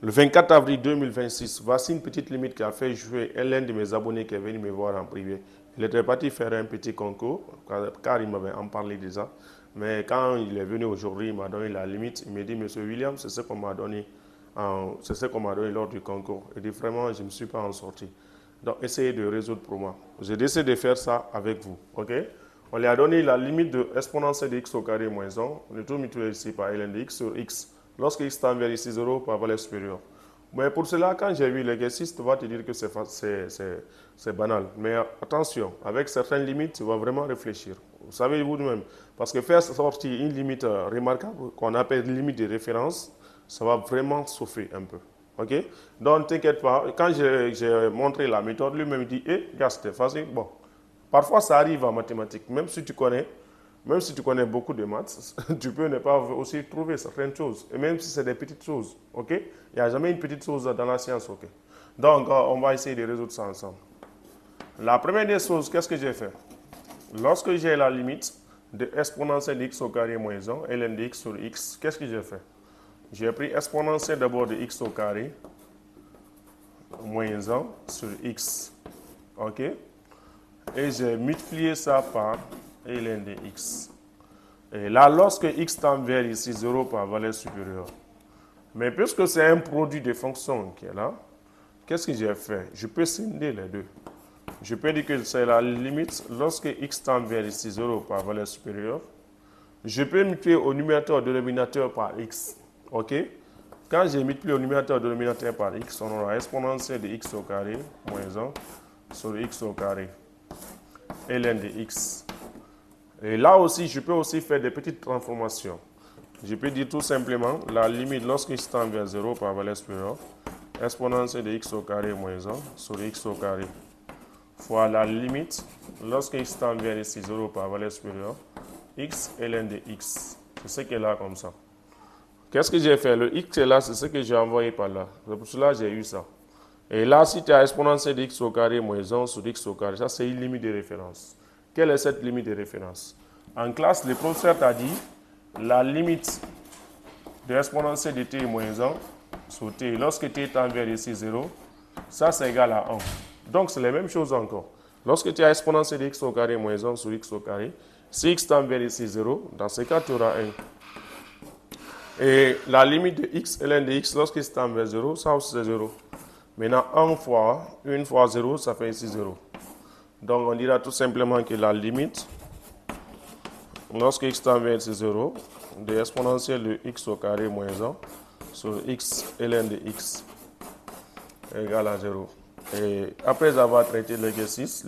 Le 24 avril 2026, voici une petite limite qui a fait jouer l'un de mes abonnés qui est venu me voir en privé. Il était parti faire un petit concours, car il m'avait en parlé déjà. Mais quand il est venu aujourd'hui, il m'a donné la limite. Il m'a dit, Monsieur William, c'est ce qu'on m'a donné, lors du concours. Il dit, vraiment, je ne me suis pas en sorti. Donc, essayez de résoudre pour moi. J'ai décidé de faire ça avec vous. OK? On lui a donné la limite de exponentielle de x au carré moins 1. On est tout multiplié ici par ln de x sur x. Lorsque x tend vers ici 0 par valeur supérieure. Mais pour cela, quand j'ai vu l'exercice, tu vas te dire que c'est banal. Mais attention, avec certaines limites, tu vas vraiment réfléchir. Vous savez vous-même. Parce que faire sortir une limite remarquable, qu'on appelle limite de référence, ça va vraiment souffrir un peu. OK? Donc, ne t'inquiète pas. Quand j'ai montré la méthode, lui-même dit, gars, c'était facile. Bon, parfois, ça arrive en mathématiques. Même si tu connais beaucoup de maths, tu peux ne pas aussi trouver certaines choses. Et même si c'est des petites choses, ok? Il n'y a jamais une petite chose dans la science, ok? Donc, on va essayer de résoudre ça ensemble. La première des choses, qu'est-ce que j'ai fait? Lorsque j'ai la limite de exponentielle de x au carré moins 1, ln de x sur x, qu'est-ce que j'ai fait? J'ai pris exponentielle d'abord de x au carré moins 1 sur x, ok? Et j'ai multiplié ça par ln de x. Et là, lorsque x tend vers ici 0 par valeur supérieure, mais puisque c'est un produit de fonction qui est là, qu'est-ce que j'ai fait? Je peux scinder les deux. Je peux dire que c'est la limite lorsque x tend vers ici 0 par valeur supérieure. Je peux multiplier au numérateur et au dénominateur par x. OK? Quand j'ai multiplié au numérateur et au dénominateur par x, on aura exponentielle de x au carré moins 1 sur x au carré. ln de x. Et là aussi, je peux aussi faire des petites transformations. Je peux dire tout simplement la limite lorsque x tend vers 0 par valeur supérieure, exponentielle de x au carré moins 1 sur x au carré, fois la limite lorsque x tend vers ici 0 par valeur supérieure, x ln de x. C'est ce qui est là comme ça. Qu'est-ce que j'ai fait? Le x qui est là, c'est ce que j'ai envoyé par là. C'est pour cela que j'ai eu ça. Et là, si tu as exponentielle de x au carré moins 1 sur x au carré, ça c'est une limite de référence. Quelle est cette limite de référence? En classe, le professeur t'a dit la limite de l'exponentielle de t moins 1 sur t, lorsque t tend vers ici 0, ça c'est égal à 1. Donc c'est la même chose encore. Lorsque tu as exponentielle de x au carré moins 1 sur x au carré, si x tend vers ici 0, dans ce cas tu auras 1. Et la limite de x ln de x lorsque x tend vers 0, ça aussi c'est 0. Maintenant 1 fois 0, ça fait ici 0. Donc on dira tout simplement que la limite, lorsque x tend vers 0, de l'exponentielle de x au carré moins 1 sur x ln de x égale à 0. Et après avoir traité l'exercice,